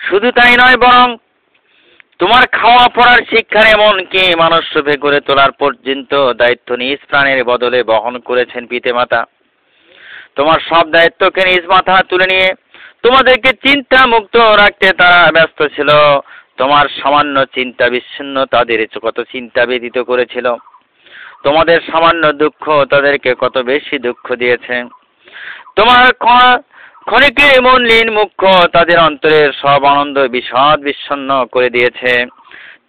শুধু তাই নয়, বরং তোমার খাওয়া পড়ার শিক্ষা এমনকি মানুষ রূপে গড়ে তোলার পর্যন্ত দায়িত্ব নিজ প্রাণের বদলে বহন করেছেন পিতামাতা। তোমার সব দায়িত্বকে নিজ মাথা তুলে নিয়ে তোমাদেরকে চিন্তা মুক্ত রাখতে তারা ব্যস্ত ছিল। তোমার সামান্য চিন্তা বিচ্ছিন্ন তাদের কত চিন্তা ব্যতীত করেছিল। তোমাদের সামান্য দুঃখ তাদেরকে কত বেশি দুঃখ দিয়েছে। তোমার ক্ষণিকের মনলীন মুখ্য তাদের অন্তরের সব আনন্দ বিষাদ বিচ্ছন্ন করে দিয়েছে।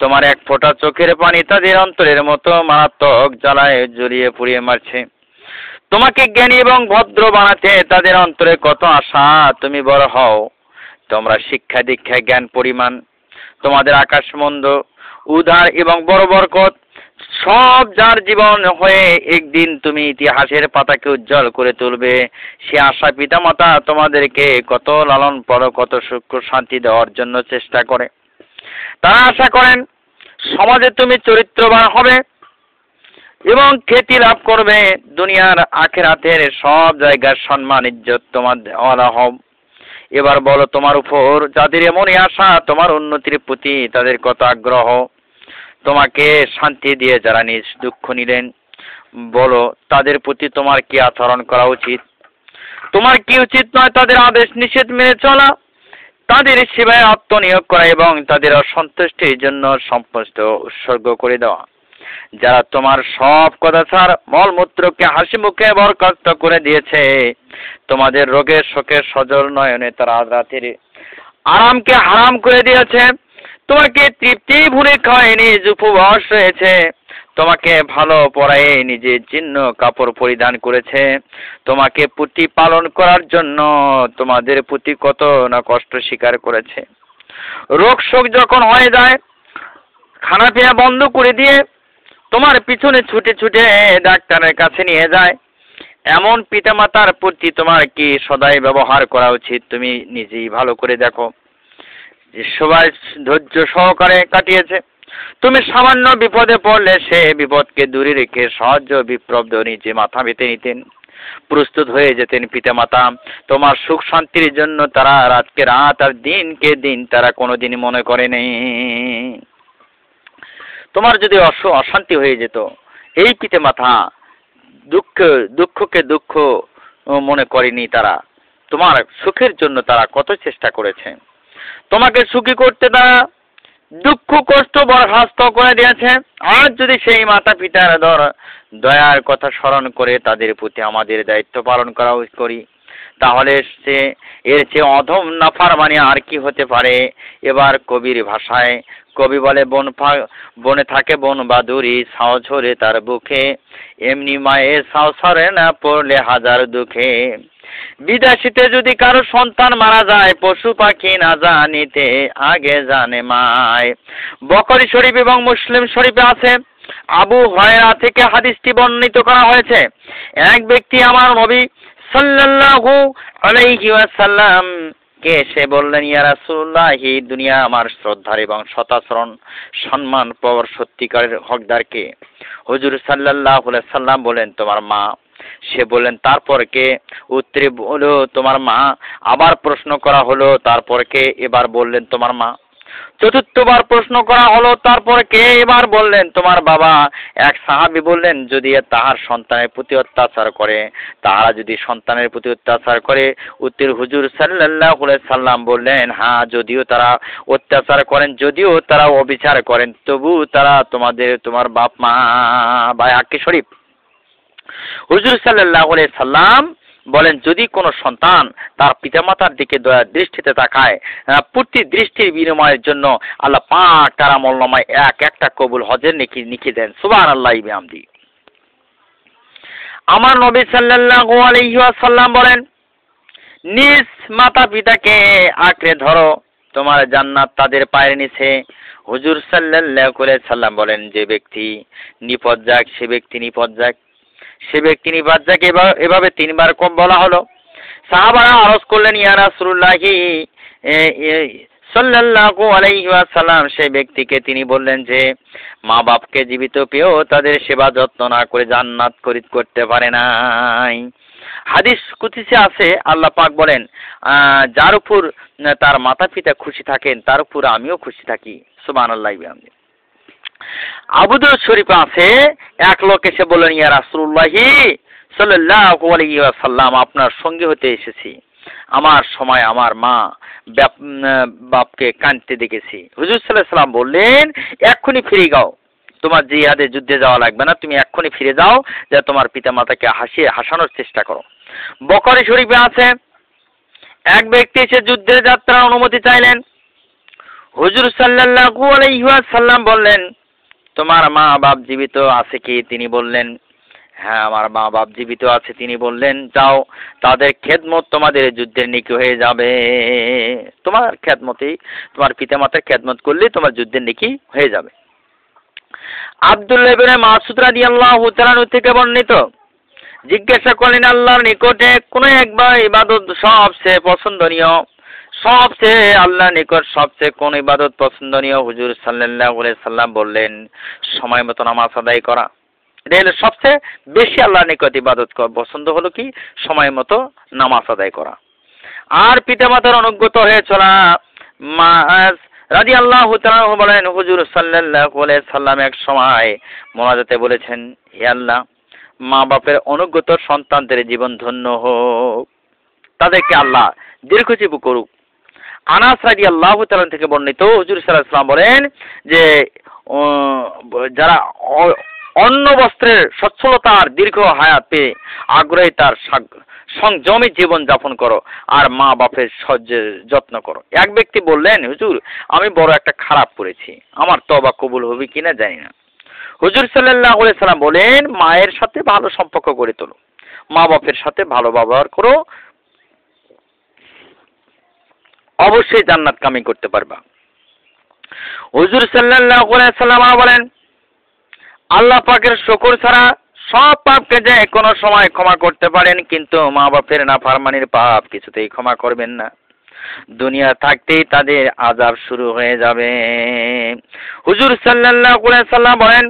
তোমার এক ফোঁটা চোখের পানি তাদের অন্তরের মতো মারাত্মক জ্বালায় জ্বলিয়ে পুড়িয়ে মারছে। তোমাকে জ্ঞানী এবং ভদ্র বানাতে তাদের অন্তরে কত আশা তুমি বড় হও। তোমরা শিক্ষা দীক্ষা জ্ঞান পরিমাণ তোমাদের আকাশমন্দ উদার এবং বড় বরকত সব যার জীবন হয়ে একদিন তুমি ইতিহাসের পাতাকে উজ্জ্বল করে তুলবে, সে আশা পিতামাতা তোমাদেরকে কত লালন পালন কত সুখ শান্তি দেওয়ার জন্য চেষ্টা করে। তারা আশা করেন সমাজে তুমি চরিত্রবান হবে এবং খ্যাতি লাভ করবে, দুনিয়ার আখিরাতের সব জায়গার সম্মান ইজ্জত তোমার দেওয়া হও। এবার বলো, তোমার উপর যাদের এমনই আশা, তোমার উন্নতির প্রতি তাদের কত আগ্রহ, তোমাকে শান্তি দিয়ে যারা নিজ দুঃখ নিলেন, বলো তাদের প্রতি তোমার কি আচরণ করা উচিত? তোমার কি উচিত নয় তাদের আদেশ নিষেধ মেনে চলা, তাদের সেবায় আত্মনিয়োগ করা এবং তাদের অসন্তুষ্টির জন্য সম্পূর্ণ উৎসর্গ করে দেওয়া? যারা তোমার সব কথাছাড় মলমূত্রকে হাসি মুখে বরখাস্ত করে দিয়েছে, তোমাদের রোগের শোকের সজল নয়নে তারা রাতের আরামকে হারাম করে দিয়েছে, তোমাকে তৃপ্তি ভুলে খাওয়ায় নিজ উপবাস রয়েছে, তোমাকে ভালো পরায়ে নিজের জীর্ণ কাপড় পরিধান করেছে, তোমাকে প্রতিপালন করার জন্য তোমাদের প্রতি কত না কষ্ট স্বীকার করেছে। রোগ শোক যখন হয়ে যায়, খানা পিনা বন্ধ করে দিয়ে তোমার পিছনে ছুটে ছুটে ডাক্তারের কাছে নিয়ে যায়, এমন পিতামাতার প্রতি তোমার কি সদাই ব্যবহার করা উচিত তুমি নিজেই ভালো করে দেখো। যে সবাই ধৈর্য সহকারে কাটিয়েছে, তুমি সামান্য বিপদে পড়লে সে বিপদকে দূরে রেখে সহজ বিপ্লব নিজে মাথা পেতে নিতেন, প্রস্তুত হয়ে যেতেন পিতামাতা। তোমার সুখ শান্তির জন্য তারা রাতকে রাত আর দিনকে দিন তারা কোনোদিন মনে করেনি। তোমার যদি অশান্তি হয়ে যেত, এই পিতামাতা দুঃখকে দুঃখ মনে করেনি, তারা তোমার সুখের জন্য তারা কত চেষ্টা করেছে। তোমাকে সুখী করতে তারা দুঃখ কষ্ট বরখাস্ত করে দিয়েছে। আর যদি সেই মাতা পিতার দয়ার কথা স্মরণ করে তাদের প্রতি আমাদের দায়িত্ব পালন করি, তাহলে এর চেয়ে অধম নাফরমানি আর কি হতে পারে? এবার কবির ভাষায় কবি বলে, বনে থাকে বন বাদুরি, ছাও ঝরে তার বুকে, এমনি মায়ের ছাও সরে না পড়লে হাজার দুঃখে। বিদেশিতে যদি কারো সন্তান মারা যায়, পশু পাখি না জানিতে আগে জানে মায়। বখরি শরীফ এবং মুসলিম শরীফে আছে, আবু হুরায়রা থেকে হাদিসটি বর্ণিত করা হয়েছে। এক ব্যক্তি আমার নবী সাল্লাল্লাহু আলাইহি ওয়াসাল্লাম কে এসে বললেন, ইয়া রাসূলুল্লাহ, দুনিয়া আমার শ্রদ্ধার এবং শতাচরণ সম্মান পাওয়ার সত্যিকারের হকদারকে? হুজুর সাল্লাল্লাহু আলাইহি সাল্লাম বলেন, তোমার মা। সে বললেন, তারপর কে? উত্তরে হলো, তোমার মা। আবার প্রশ্ন করা হলো, তারপর কে? এবার বললেন, তোমার মা। চতুর্থবার প্রশ্ন করা হলো, তারপর কে? এবার বললেন, তোমার বাবা। এক সাহাবী বললেন, যদি তাহার সন্তানের প্রতি অত্যাচার করে, তাহারা যদি সন্তানের প্রতি অত্যাচার করে? উত্তর হুজুর সাল্লাল্লাহু আলাইহি সাল্লাম বললেন, হ্যাঁ, যদিও তারা অত্যাচার করেন, যদিও তারা অবিচার করেন, তবু তারা তোমার বাপ মা। বায়াকি শরীফ। হুজুর সাল্লাল্লাহু আলাইহি সাল্লাম বলেন, যদি কোনো সন্তান তার পিতামাতার দিকে দয়ার দৃষ্টিতে তাকায়, প্রতি দৃষ্টির বিনিময়ের জন্য আল্লাহ পাক তার আমলনামায় একটা কবুল হজের নেকি দেন। সুবহানাল্লাহি ওয়া বিহামদি। আমার নবী সাল্লাল্লাহু আলাইহি ওয়াসাল্লাম বলেন, নিজ মাতা পিতাকে আঁকড়ে ধরো, তোমার জান্নাত তাদের পায়ের নিচে। হুজুর সাল্লাল্লাহু আলাইহি সাল্লাম বলেন, যে ব্যক্তি নিপদ যাক সে ব্যক্তি নিপদ যাক, সে ব্যক্তি নিপাত যাক। এভাবে তিনবার কম বলা হলো। সাহাবারা আরজ করলেন, ইয়া রাসূলুল্লাহ সাল্লাল্লাহু আলাইহি ওয়াসাল্লাম, সেই ব্যক্তিকে তিনি বললেন যে মা বাপকে জীবিত পেয়েও তাদের সেবা যত্ন না করে জান্নাত খরিদ করতে পারে নাই। হাদিস কুদসিতে আছে, আল্লাহ পাক বলেন, যার উপর তার মাতা পিতা খুশি থাকেন তার উপর আমিও খুশি থাকি। সুবহানাল্লাহি ওয়া বিহামদিহি। আবু দাউদ শরীফে আছে, এক লোক এসে বললেন, ইয়া রাসূলুল্লাহি সাল্লাল্লাহু আলাইহি ওয়াসাল্লাম, আপনার সঙ্গী হতে এসেছি। আমার সময় আমার মা বাপকে কাঁদতে দেখেছি। হুজুর সাল্লাল্লাহু আলাইহি ওয়াসাল্লাম বললেন, এক্ষুনি ফিরে যাও, তোমার জিহাদে যুদ্ধে যাওয়া লাগবে না, তুমি এক্ষুনি ফিরে যাও, যে তোমার পিতা মাতাকে হাসানোর চেষ্টা করো। বুখারী শরীফে আছে, এক ব্যক্তি এসে যুদ্ধের যাত্রার অনুমতি চাইলেন। হুজুর সাল্লাল্লাহু আলাইহি ওয়াসাল্লাম বললেন, তোমার মা বাপ জীবিত আছে কি? তিনি বললেন, হ্যাঁ আমার মা বাপ জীবিত আছে। তিনি বললেন, যাও, তাদের খেদমত তোমাদের যুদ্ধের নেকি হয়ে যাবে। তোমার খেদমতেই, তোমার পিতামাতার খেদমত করলে তোমার যুদ্ধের নেকি হয়ে যাবে। আব্দুল্লাহ ইবনে মাসউদ রাদিয়াল্লাহু তাআলা থেকে বর্ণিত, জিজ্ঞাসা করলেন, আল্লাহর নিকটে কোন একবার ইবাদত সবচেয়ে পছন্দনীয়? সবচেয়ে আল্লাহর নিকট সবচেয়ে কোন ইবাদত পছন্দনীয়? হুজুর সাল্লাল্লাহু আলাইহি সাল্লাম বললেন, সময় মতো নামাজ আদায় করা। এটা হলো সবচেয়ে বেশি আল্লাহর নিকট ইবাদত পছন্দ হলো কি? সময় মতো নামাজ আদায় করা। আর পিতামাতার অনুগত হয়ে চলা। মাআজ রাদিয়াল্লাহু তাআলা বলেন, হুজুর সাল্লাল্লাহু আলাইহি সাল্লাম এক সময় মোনাজাতে বলেছেন, হে আল্লাহ, মা বাপের অনুগত সন্তানদের জীবন ধন্য হোক, তাদেরকে আল্লাহ দীর্ঘজীবী করুক। আনাস রাদিয়াল্লাহু তাআলা থেকে বর্ণিত, হুজুর সাল্লাল্লাহু আলাইহি ওয়াসাল্লাম বলেন যে যারা অন্ন বস্ত্রের সচ্ছলতার দীর্ঘ হায়াত পেয়ে আগ্রহী, তার সংযমী জীবন যাপন করো আর মা বাপের যত্ন করো। এক ব্যক্তি বললেন, হুজুর, আমি বড় একটা খারাপ করেছি, আমার তওবা কবুল হবে কিনা জানি না। হুজুর সাল্লাল্লাহু আলাইহি সাল্লাম বলেন, মায়ের সাথে ভালো সম্পর্ক গড়ে তোলো, মা বাপের সাথে ভালো ব্যবহার করো, অবশ্যই জান্নাত কামাই করতে পারবা। হুজুর সাল্লাল্লাহু আলাইহি সাল্লাম বলেন, আল্লাহ পাকের শুকর ছাড়া সব পাপকে যে কোনো সময় ক্ষমা করতে পারেন, কিন্তু মা বাপের নাফরমানির পাপ কিছুতেই ক্ষমা করবেন না। দুনিয়া থাকতেই তাদের আযাব শুরু হয়ে যাবে। হুজুর সাল্লাল্লাহু আলাইহি সাল্লাম বলেন,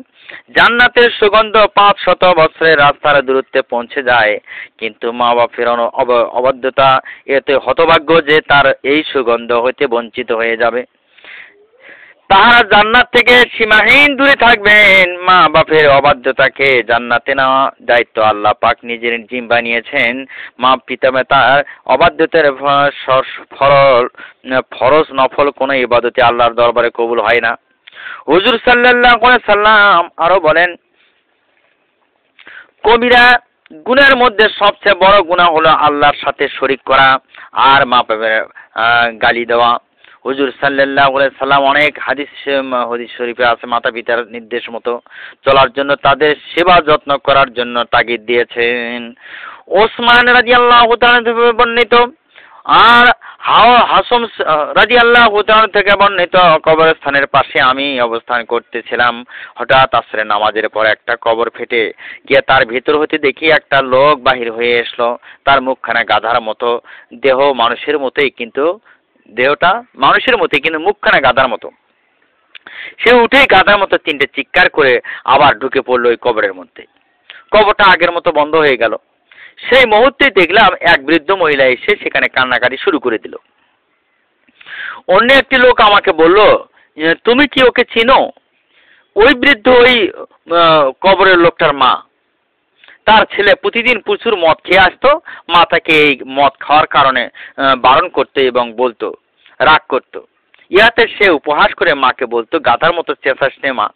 জান্নাতের সুগন্ধ 500 বছরের রাস্তার দূরত্বে পৌঁছে যায়, কিন্তু মা বাপের অবাধ্যতা এতে হতভাগ্য যে তার এই সুগন্ধ হইতে বঞ্চিত হয়ে যাবে। তাহারা জান্নাত থেকে সীমাহীন দূরে থাকবেন। মা বাপের অবাধ্যতাকে জান্নাতে নেওয়া দায়িত্ব আল্লাহ পাক নিজের জিম্মা নিয়েছেন। মা পিতামাতার অবাধ্যতার ফরজ নফল কোনো ইবাদতে আল্লাহর দরবারে কবুল হয় না। হুজুর সাল্লাল্লাহু আলাইহি সাল্লাম আরো বলেন, কবিরা গুনাহের মধ্যে সবচেয়ে বড় গুনাহ হলো আল্লাহর সাথে শরীক করা আর মা বাপের গালি দেওয়া। হুজুর সাল্লাল্লাহু আলাইহি সাল্লাম অনেক হাদিস শরীফে আছে, মাতা পিতার নির্দেশ মতো চলার জন্য, তাদের সেবা যত্ন করার জন্য তাগিদ দিয়েছেন। ওসমান রাদিয়াল্লাহু তাআলা থেকে বর্ণিত, আর হাসম রাদিয়াল্লাহু তাআলা থেকে বর্ণিত, কবরস্থানের পাশে আমি অবস্থান করতেছিলাম, হঠাৎ আসরের নামাজের পর একটা কবর ফেটে গিয়ে তার ভিতর হতে দেখি একটা লোক বাহির হয়ে এসলো। তার মুখখানা গাধার মতো, দেহ মানুষের মতোই, কিন্তু দেহটা মানুষের মতোই, কিন্তু মুখখানা গাধার মতো। সে উঠেই গাধার মতো 3টে চিৎকার করে আবার ঢুকে পড়লো ওই কবরের মধ্যে। কবরটা আগের মতো বন্ধ হয়ে গেল। সেই মুহূর্তে দেখলাম এক বৃদ্ধ মহিলা এসে সেখানে কান্নাকাটি শুরু করে দিল। অন্য একটি লোক আমাকে বলল, তুমি কি ওকে চিনো? ওই বৃদ্ধ ওই কবরের লোকটার মা। তার ছেলে প্রতিদিন প্রচুর মদ খেয়ে আসতো। মা তাকে এই মদ খাওয়ার কারণে বারণ করতো এবং বলতো, রাগ করতো। ইহাতে সে উপহাস করে মাকে বলতো, গাধার মতো চেঁচাস নে মা।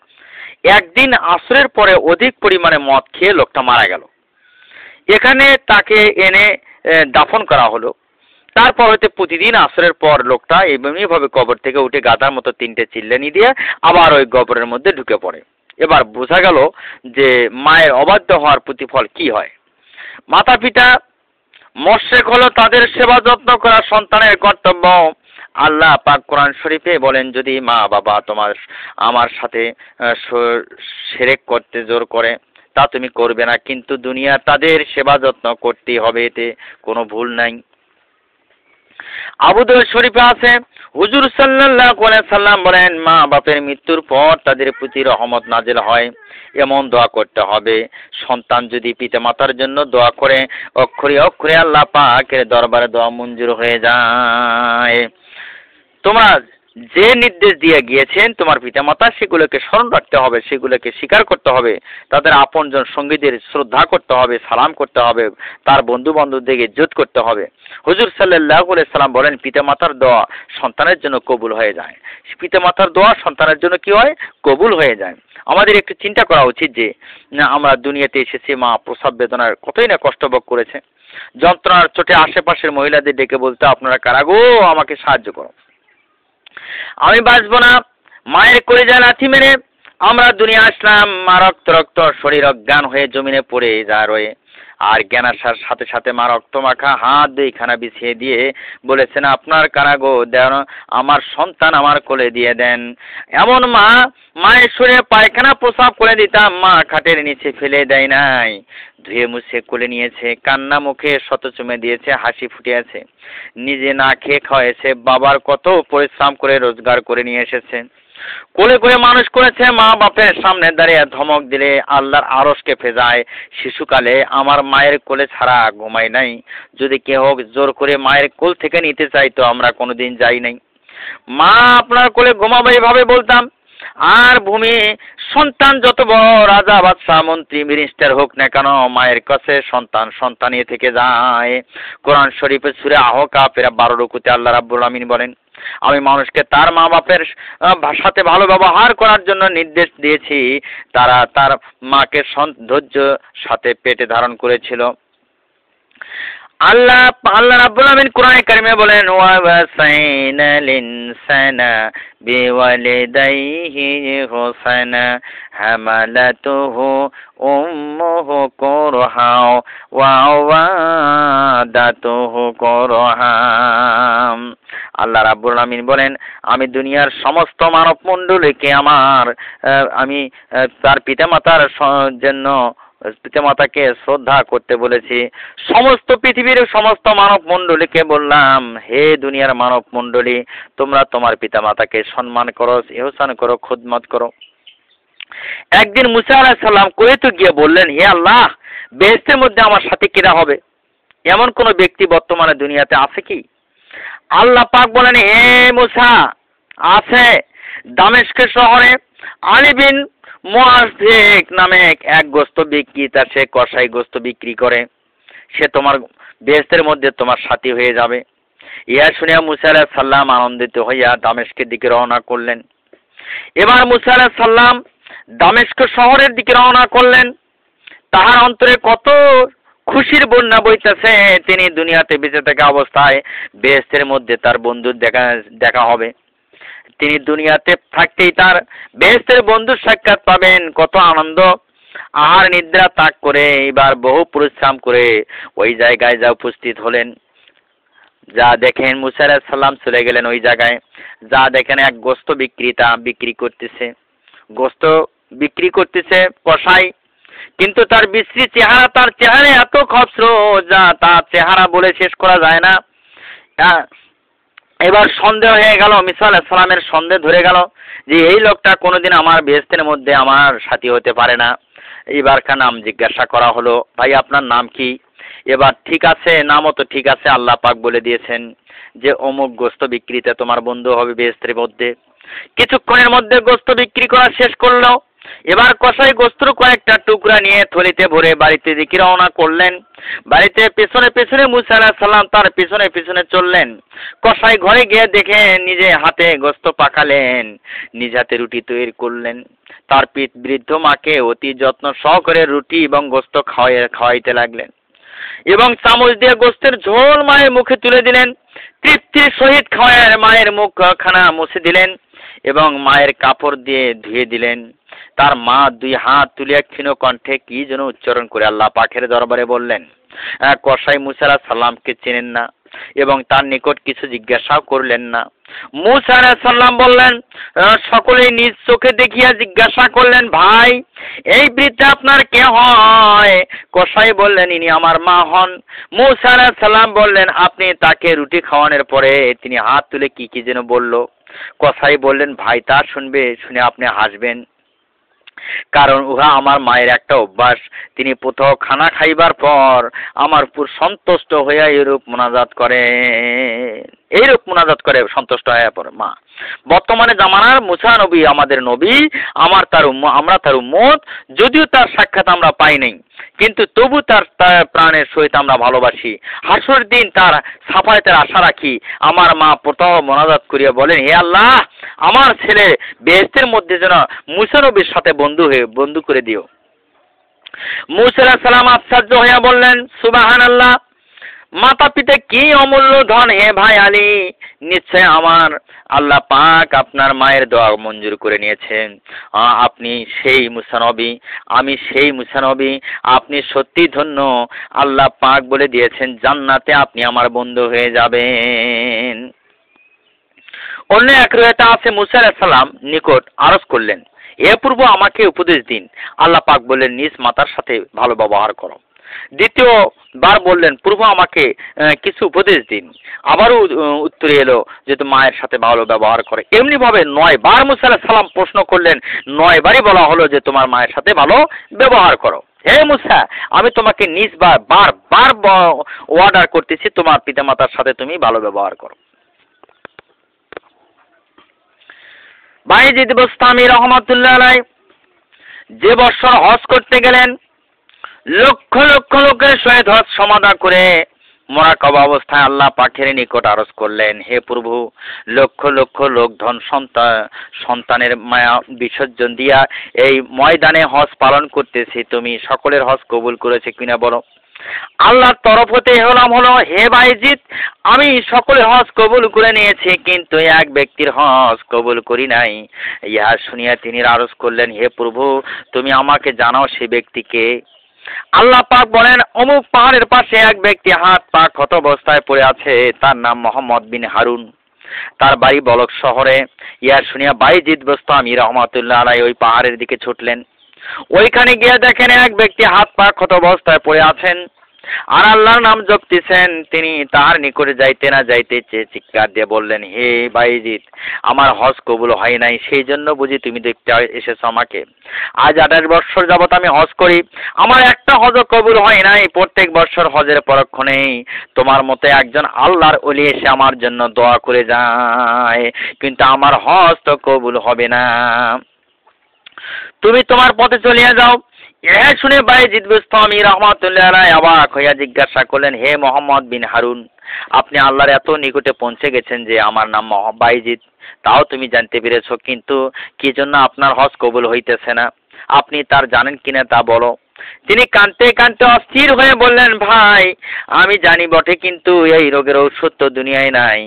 একদিন আসরের পরে অধিক পরিমাণে মদ খেয়ে লোকটা মারা গেল। এখানে তাকে এনে দাফন করা হলো। তারপর হইতে প্রতিদিন আসরের পর লোকটা এমনি ভাবে কবর থেকে উঠে গাধার মতো 3টে চিল্লানি দিয়ে আবার ওই কবরের মধ্যে ঢুকে পড়ে। এবার বোঝা গেল যে মায়ের অবাধ্য হওয়ার প্রতিফল কি হয়। মাতা পিতা মোশরিক হলো তাদের সেবা যত্ন করা সন্তানের কর্তব্য। আল্লাহ পাক কোরআন শরীফে বলেন, যদি মা বাবা আমার সাথে শিরক করতে জোর করে তা তুমি করবে না, কিন্তু দুনিয়া তাদের সেবা যত্ন করতেই হবে, এতে কোনো ভুল নাই। আবু দাউদ শরীফে আছে, হুজুর সাল্লাল্লাহু আলাইহি সাল্লাম বলেন, মা বাপের মৃত্যুর পর তাদের প্রতি রহমত নাজিল হয় এমন দোয়া করতে হবে। সন্তান যদি পিতামাতার জন্য দোয়া করে অক্ষরে অক্ষরে আল্লাহ পাকের দরবারে দোয়া মঞ্জুর হয়ে যায়। তোমরা যে নির্দেশ দিয়ে গিয়েছেন তোমার পিতামাতা, সেগুলোকে স্মরণ রাখতে হবে, সেগুলোকে স্বীকার করতে হবে, তাদের আপনজন সঙ্গীদের শ্রদ্ধা করতে হবে, সালাম করতে হবে, তার বন্ধু বান্ধবদেরকে ইজ্জত করতে হবে। হুজুর সাল্লাল্লাহু আলাইহি সাল্লাম বলেন, পিতামাতার দোয়া সন্তানের জন্য কবুল হয়ে যায়। পিতামাতার দোয়া সন্তানের জন্য কি হয়? কবুল হয়ে যায়। আমাদের একটু চিন্তা করা উচিত যে আমরা দুনিয়াতে এসেছি, মা প্রসব বেদনার কতই না কষ্ট ভোগ করেছে। যন্ত্রণার চোটে আশেপাশের মহিলাদের ডেকে বলতে, আপনারা কারা গো, আমাকে সাহায্য করো, আমি বাঁচবো না। মায়ের কলিজায় লাথি মেরে আমরা দুনিয়া আসলাম, মা রক্ত রক্ত শরীর অজ্ঞান হয়ে জমিনে পড়ে যা রয়ে, আর জ্ঞান আসার সাথে সাথে মা রক্ত মাখা হাত দুইখানা বিছিয়ে দিয়ে বলেছেন, আপনার কারাগো দেন, আমার সন্তান আমার কোলে দিয়ে দেন। এমন মা, মায়ের শরীরে পায়খানা প্রসাব করে দিতাম, মা খাটের নিচে ফেলে দেয় নাই, ধুয়ে মুছে কোলে নিয়েছে, কান্না মুখে শত চুমে দিয়েছে, হাসি ফুটিয়েছে, নিজে না খেয়ে খাওয়াইছে, বাবার কত পরিশ্রম করে রোজগার করে নিয়ে এসেছে, কোলে করে মানুষ করেছে। মা বাপের সামনে দাঁড়িয়ে ধমক দিলে আল্লাহর আরশ কেঁপে যায়। শিশুকালে আমার মায়ের কোলে ছাড়া ঘুমাই নাই, যদি কেউ জোর করে মায়ের কোল থেকে নিতে চাইতো আমরা কোনোদিন যাই নাই। মা আপনার কোলে ঘুমাবো এভাবে বলতাম। আর ভূমি সন্তান যত বড় রাজা বাদশাহ মন্ত্রী মিনিস্টার হোক না কেন, মায়ের কাছে সন্তান সন্তানই থেকে যায়। কোরআন শরীফে সূরা আহকাফ 12 রুকুতে আল্লাহ রাব্বুল আমিন বলেন, আমি মানুষকে তার মা বাপের সাথে ভালো ব্যবহার করার জন্য নির্দেশ দিয়েছি, তারা তার মাকে ধৈর্য সাথে পেটে ধারণ করেছিল। আল্লাহ রাব্বুল আমিন কোরআনে কারিমে বলেন, ওয়া ওয়াসাইনাল ইনসানা বিওয়ালিদাইহি হুসানা হামালাতুহু উম্মুহু কুরহা ওয়া ওয়াদাতুহু কুরহা। আল্লাহ রাব্বুল আমিন বলেন, আমি দুনিয়ার সমস্ত মানব মণ্ডলীকে আমি তার পিতামাতার জন্য পিতামাতাকে শ্রদ্ধা করতে বলেছি। সমস্ত পৃথিবীর সমস্ত মানব মণ্ডলীকে বললাম, হে দুনিয়ার মানব মণ্ডলী, তোমরা তোমার পিতামাতাকে সম্মান করো, ইহসান করো, খুদমত করো। একদিন মুসা আলাইহিস সালাম কুয়েতে গিয়ে বললেন, হে আল্লাহ, বেহেশতের মধ্যে আমার সাথে কিরা হবে? এমন কোন ব্যক্তি বর্তমানে দুনিয়াতে আছে কি? আল্লাহ পাক বলেন, হে মুসা, আছে। দামেস্কের শহরে আলী বিন মুআযিক নামে এক গোস্ত বিক্রেতা, সে কসাই গোস্ত বিক্রি করে, সে তোমার বেহেশতের মধ্যে তোমার সাথী হয়ে যাবে। ইহা শুনিয়া মুসা আলাইহিস সালাম আনন্দিত হইয়া দামেস্কের দিকে রওনা করলেন। এবার মুসা আলাইহিস সালাম দামেস্ক শহরের দিকে রওনা করলেন। তাহার অন্তরে কত খুশির বন্যা বইতেছে। তিনি দুনিয়াতে বেঁচে থাকা অবস্থায় বেহেশতের মধ্যে তার বন্ধুর দেখা হবে। তিনি দুনিয়াতে থাকতেই তার বেহেশতের বন্ধুর সাক্ষাৎ পাবেন। কত আনন্দ! আহার নিদ্রা ত্যাগ করে এবার বহু পরিশ্রম করে ওই জায়গায় যা উপস্থিত হলেন। যা দেখেন মুসা আলাইহিস সালাম চলে গেলেন ওই জায়গায়। যা দেখেন এক গোস্ত বিক্রেতা বিক্রি করতেছে, গোস্ত বিক্রি করতেছে কসাই, কিন্তু তার বিশ্রী চেহারা, তার চেহারা এত খসরো যা তার চেহারা বলে শেষ করা যায় না। এবার সন্দেহ হয়ে গেল, মুসা আলাইহিস সালামের সন্দেহ ধরে গেল যে এই লোকটা কোনোদিন আমার বেহেশতের মধ্যে আমার সাথী হতে পারে না। এবার নাম জিজ্ঞাসা করা হলো, ভাই আপনার নাম কি? এবার ঠিক আছে, নামও তো ঠিক আছে, আল্লাহ পাক বলে দিয়েছেন যে অমুক গোস্ত বিক্রিতে তোমার বন্ধু হবে বেহেশতের মধ্যে। কিছুক্ষণের মধ্যে গোস্ত বিক্রি করা শেষ করলো। এবার কসাই গোস্তের কয়েকটা টুকরা নিয়ে থলিতে ভরে বাড়িতে দিকে রওনা করলেন। বাড়িতে পেছনে পেছনে মুসা আলাইহিস সালাম তার পেছনে পেছনে চললেন। কসাই ঘরে গিয়ে দেখে নিজে হাতে গোস্ত পাকালেন, নিজ হাতে রুটি তৈরি করলেন। তার বৃদ্ধ মাকে অতি যত্ন সহকারে রুটি এবং গোস্ত খাওয়াইতে লাগলেন এবং চামচ দিয়ে গোস্তের ঝোল মায়ের মুখে তুলে দিলেন। তৃপ্তির সহিত খাওয়ায় মায়ের মুখখানা মুছে দিলেন এবং মায়ের কাপড় দিয়ে ধুয়ে দিলেন। তার মা দুই হাত তুলিয়া ক্ষীণ কণ্ঠে কি যেন উচ্চারণ করে আল্লাহ পাকের দরবারে বললেন। কসাই মুসা আলাইহিস সালামকে চেনেন না, এবং তার নিকট কিছু জিজ্ঞাসাও করলেন না। মূসা আলাইহিস সালাম বললেন, সকলেই নিজ চোখে দেখিয়া জিজ্ঞাসা করলেন, ভাই এই বৃদ্ধা আপনার কে হয়? কসাই বললেন, ইনি আমার মা হন। মূসা আলাইহিস সালাম বললেন, আপনি তাকে রুটি খাওয়ানোর পরে তিনি হাত তুলে কি কি যেন বলল। কসাই বললেন, ভাই তা শুনবে, শুনে আপনি হাসবেন, কারণ উহা আমার মায়ের একটা অভ্যাস। তিনি প্রথম খানা খাইবার পর আমার উপর সন্তুষ্ট হইয়া এইরূপ মোনাজাত করে সন্তুষ্ট হয়ে পড়ে মা। বর্তমানে জামানার মুসা নবী আমাদের নবী, আমরা তার উম্মত, যদিও তার সাক্ষাৎ আমরা পাই নাই, কিন্তু তবু তার প্রাণের সহিত আমরা ভালোবাসি। হাসরের দিন তার সাফায়াতের আশা রাখি। আমার মা প্রথম মোনাজাত করিয়া বলেন, হে আল্লাহ, আমার ছেলে বেহেশতের মধ্যে যেন মুসা নবীর সাথে বন্ধু করে দিও। মূসা আলাইহিস সালাম আশ্চর্য হইয়া বললেন, সুবহানাল্লাহ, মাতা পিতা কি অমূল্য ধন হে ভাই আলী, নিশ্চয় আমার আল্লাহ পাক আপনার মায়ের দোয়া মঞ্জুর করে নিয়েছেন। আপনি সেই মুসা নবী, আমি সেই মুসা নবী, আপনি সত্যি ধন্য। আল্লাহ পাক বলে দিয়েছেন, জান্নাতে আপনি আমার বন্ধু হয়ে যাবেন। অন্য এক রয়েতে আছে, মূসা আলাইহিস সালাম নিকট আরজ করলেন, এ পূর্ব আমাকে উপদেশ দিন। আল্লাহ পাক বললেন, নিজ মাতার সাথে ভালো ব্যবহার করো। দ্বিতীয়বার বললেন, পূর্ব আমাকে কিছু উপদেশ দিন। আবারও উত্তরে এলো যে তো মায়ের সাথে ভালো ব্যবহার করে। এমনি ভাবে 9 বার মূসা আলাইহিস সালাম প্রশ্ন করলেন, 9 বারই বলা হলো যে তোমার মায়ের সাথে ভালো ব্যবহার করো। হে মূসা, আমি তোমাকে বার অর্ডার করতেছি, তোমার পিতামাতার সাথে তুমি ভালো ব্যবহার করো। বাইজিদ বুস্তামি রহমাতুল্লাহ আলাইহি যে বছর হজ করতে গেলেন, লক্ষ লক্ষ লোকের সহিত হজ সমাদা করে মোরাকাবা অবস্থায় আল্লাহ পাকের নিকট আরজ করলেন, হে প্রভু, লক্ষ লক্ষ লোক ধন সন্তানের মায়া বিসর্জন দিয়া এই ময়দানে হজ পালন করতেছি, তুমি সকলের হজ কবুল করেছে কিনা বলো। আল্লাহর তরফ হতে হলো, হে বাইজিদ, আমি সকলের হজ কবুল করে নিয়েছি, কিন্তু এক ব্যক্তির হজ কবুল করি নাই। ইহা শুনিয়া তিনি আরজ করলেন, হে প্রভু, তুমি আমাকে জানাও সে ব্যক্তিকে। আল্লাহ পাক বলেন, অমুক পাহাড়ের পাশে এক ব্যক্তি হাত পা ক্ষত অবস্থায় পড়ে আছে, তার নাম মোহাম্মদ বিন হারুন, তার বাড়ি বলক শহরে। ইহা শুনিয়া বাইজিদ বুস্তামি রহমাতুল্লাহ আলাইহি ওই পাহাড়ের দিকে ছুটলেন। ওইখানে গিয়ে দেখেন এক ব্যক্তি হাত পা ক্ষত অবস্থায় পড়ে আছেন আর আল্লাহর নাম জপতেছেন। তিনি তার নিকটে যাইতে না যাইতে চিৎকার দিয়ে বললেন, হে বাইজিদ, আমার হজ কবুল হয় নাই, সেই জন্য বুঝি তুমি দেখতে এসেছো আমাকে। আজ 28 বছর যাবত আমি হজ করি, আমার একটা হজ কবুল হয় নাই। প্রত্যেক বছর হজের পরক্ষণেই তোমার মতো একজন আল্লাহর ওলি এসে আমার জন্য দোয়া করে যায়, কিন্তু আমার হজ তো কবুল হবে না, তুমি তোমার পথে চলিয়া যাও। এ শুনে বাইজিদ বুস্তামি রহমাতুল্লাহ আলাইহি অবাক হইয়া জিজ্ঞাসা করলেন, হে মোহাম্মদ বিন হারুন, আপনি আল্লাহর এত নিকটে পৌঁছে গেছেন যে আমার নাম বাইজিদ, তাও তুমি জানতে পেরেছো, কিন্তু কি জন্য আপনার হজ কবুল হইতেছে না? আপনি তার জানেন কিনা তা বলো। তিনি কাঁদতে কাঁদতে অস্থির হয়ে বললেন, ভাই, আমি জানি বটে, কিন্তু এই রোগের ঔষধ তো দুনিয়ায় নাই।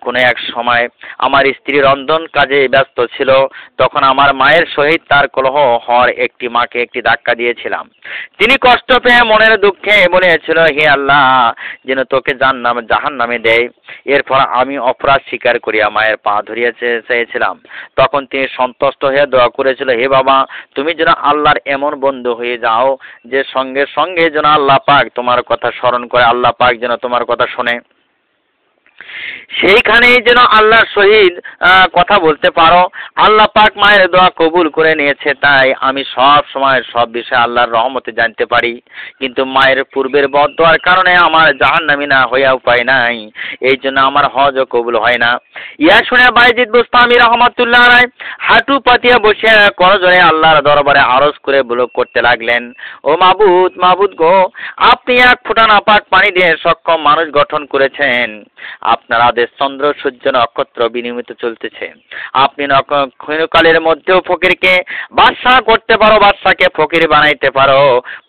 কোনো এক সময় আমার স্ত্রী রন্ধন কাজে ব্যস্ত ছিল, তখন আমার মায়ের সহিত তার কলহ হওয়ার একটি মাকে একটি ধাক্কা দিয়েছিলাম। তিনি কষ্ট পেয়ে মনের দুঃখে বলেছিল, হে আল্লাহ, যেন তোকে জাহান্নামে দেয়। এরপর আমি অপরাধ স্বীকার করিয়া মায়ের পা ধরিয়া চেয়েছিলাম। তখন তিনি সন্তুষ্ট হয়ে দোয়া করেছিল, হে বাবা, তুমি যেন আল্লাহর এমন বন্ধু হয়ে যাও যে সঙ্গে সঙ্গে যেন আল্লাহ পাক তোমার কথা স্মরণ করে, আল্লাহ পাক যেন তোমার কথা শোনে, সেইখানেই যেন আল্লাহর সহিত কথা বলতে পারো। আল্লাহ পাক মায়ের দোয়া কবুল করে নিয়েছে, তাই আমি সব সময় সব বিষয়ে আল্লাহর রহমতে জানতে পারি, কিন্তু মায়ের পূর্বের বদদোয়ার কারণে আমার জাহান্নামী না হইয়া উপায় নাই, এই জন্য আমার হজও কবুল হয় না। ইয়া শুনে বাইজিদ বুস্তামি রহমাতুল্লাহ আলাইহি হাঁটু পাতিয়া বসে করজোড়ে আল্লাহর দরবারে আরজ করে বুলক করতে লাগলেন, ও মাবুদ গো, আপনি এক ফোঁটা নাপাক পানি দিয়ে সক্ষম মানুষ গঠন করেছেন, আপনার আদেশ চন্দ্র সূর্য নক্ষত্র বিনিয়মিত চলতেছে। আপনি ক্ষণকালের মধ্যেও ফকিরকে বাদশাহ করতে পারো, বাদশাকে ফকির বানাইতে পারো,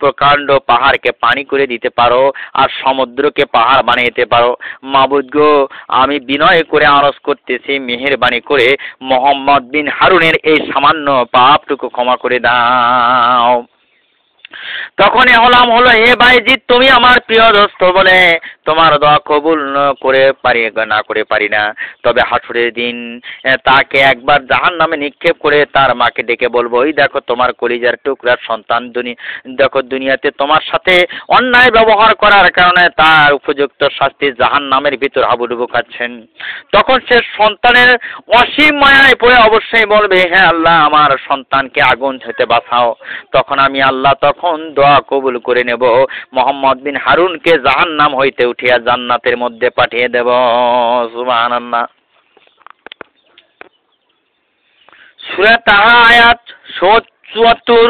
প্রকাণ্ড পাহাড়কে পানি করে দিতে পারো, আর সমুদ্রকে পাহাড় বানাইতে পারো। মাবুদ গো, আমি বিনয় করে আরজ করতেছি, মেহেরবানি করে মোহাম্মদ বিন হারুনের এই সামান্য পাপটুকু ক্ষমা করে দাও। তখন হলো, হে বাইজিদ, তুমি আমার প্রিয় দোস্ত বলে তোমার দোয়া কবুল না করে পারি না, তবে হাসরের দিন তাকে একবার জাহান্নামে নিক্ষেপ করে তার মাকে ডেকে বলবো, ওই দেখো তোমার কলিজার টুকরার সন্তান দেখো দুনিয়াতে তোমার সাথে অন্যায় ব্যবহার করার কারণে তার উপযুক্ত শাস্তি জাহান্নামের ভিতর হাবুডুবু খাচ্ছেন। তখন সে সন্তানের অসীম মায়ায় পড়ে অবশ্যই বলবে, হ্যাঁ আল্লাহ আমার সন্তানকে আগুন হতে বাঁচাও। তখন আমি আল্লাহ তখন দোয়া কবুল করে নেব, মুহাম্মদ বিন হারুনকে জাহান্নাম হইতে উঠিয়া জান্নাতের মধ্যে পাঠিয়ে দেব। সুবহানাল্লাহ। সূরা তাহা আয়াত ৭৪।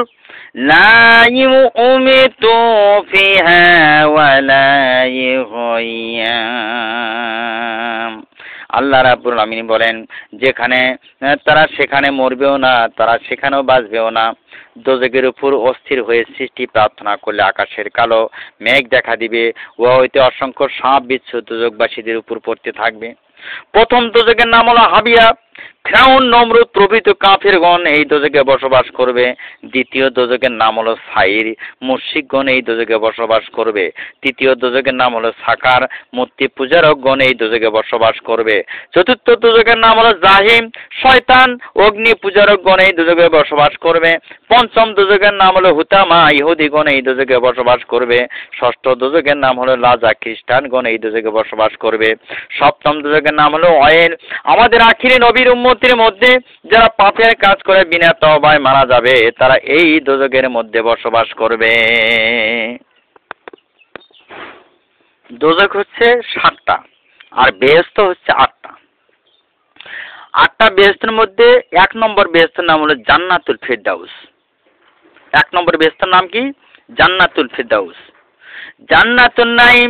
লা ইউমিতু ফিহা ওয়ালা ইউহইয়াম। আল্লাহ রাব্বুল আমিন বলেন, যেখানে তারা সেখানে মরবেও না, তারা সেখানেও বাঁচবেও না। দোজখের উপর অস্থির হয়ে সৃষ্টি প্রার্থনা করলে আকাশের কালো মেঘ দেখা দিবে, উহা হইতে অসংখ্য সাপ বিচ্ছু দোজখবাসীদের উপর পড়তে থাকবে। প্রথম দোজখের নাম হলো হাবিয়া। ফিরআউন, নমরুদ প্রভৃতি কাফিরগণ এই দোজখে বসবাস করবে। দ্বিতীয় দোজখের নাম হলো সাইর, মুশরিকগণ এই দোজখে বসবাস করবে। তৃতীয় দোজখের নাম হলো সাকার, মূর্তি পূজারকগণ এই দোজখে বসবাস করবে। চতুর্থ দোজখের নাম হলো জাহিম, শয়তান অগ্নি পূজারকগণ এই দোজখে বসবাস করবে। পঞ্চম দোজখের নাম হলো হুতামা, ইহুদিগণ এই দোজখে বসবাস করবে। ষষ্ঠ দোজখের নাম হলো লাজা, খ্রিস্টানগণ এই দোজখে বসবাস করবে। সপ্তম দোজখের নাম হলো অয়েল, আমাদের আখিরি নবীর উম্মতের মধ্যে যারা পাপের কাজ করে বিনা তওবায় মারা যাবে তারা এই দোজখের মধ্যে বসবাস করবে। দোজখ হচ্ছে ৭টা আর বেহেশত হচ্ছে ৮টা। ৮টা বেহেশতের মধ্যে ১ নম্বর বেহেশতের নাম হলো জান্নাতুল ফিরদাউস। ১ নম্বর বেহেশতের নাম কি? জান্নাতুল ফিরদাউস। জান্নাতুন নাঈম,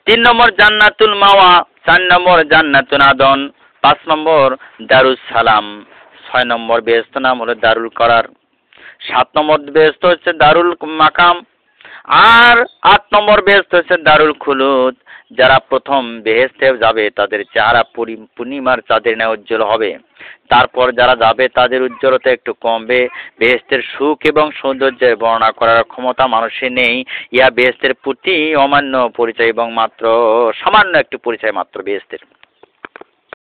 ৩ নম্বর জান্নাতুল মাওয়া, ৪ নম্বর জান্নাতুন আদন, ৫ নম্বর দারুস সালাম, ৬ নম্বর বেহেশতের নাম হলো দারুল করার, ৭ নম্বর বেহেশত হচ্ছে দারুল মাকাম, আর ৮ নম্বর বেহেশত হচ্ছে দারুল খুলুদ। যারা প্রথম বেহেশতে যাবে তাদের চেহারা পূর্ণিমার চাঁদের ন্যায় উজ্জ্বল হবে। তারপর যারা যাবে তাদের উজ্জ্বলতা একটু কমবে। বেহেশতের সুখ এবং সৌন্দর্যের বর্ণনা করার ক্ষমতা মানুষের নেই। ইহা বেহেশতের প্রতি অমান্য পরিচয় এবং মাত্র সামান্য একটু পরিচয় মাত্র বেহেশতের।